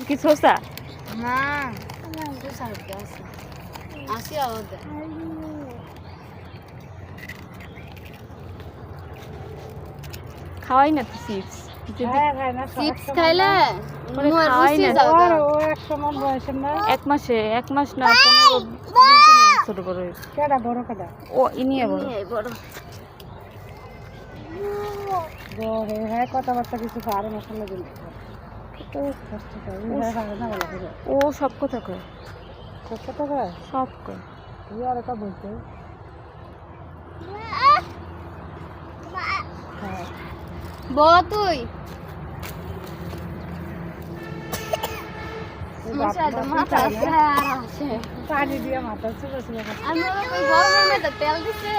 কি শসা না শসা হতে আছে আসি আওয়াজ খাওয়াই না তো চিপস চিপস খাইলে খাওয়াই না এক মাস না 15-20 দিনের ছোট বড় ও ইনিয়ে বড় কথাবার্তা কিছু পারে মশলা দিন ও সব কথা কয় সব কয় আর একটা বলতে তুই পানি দিয়ে মাথা আমি গরমের মধ্যে তেল দিছে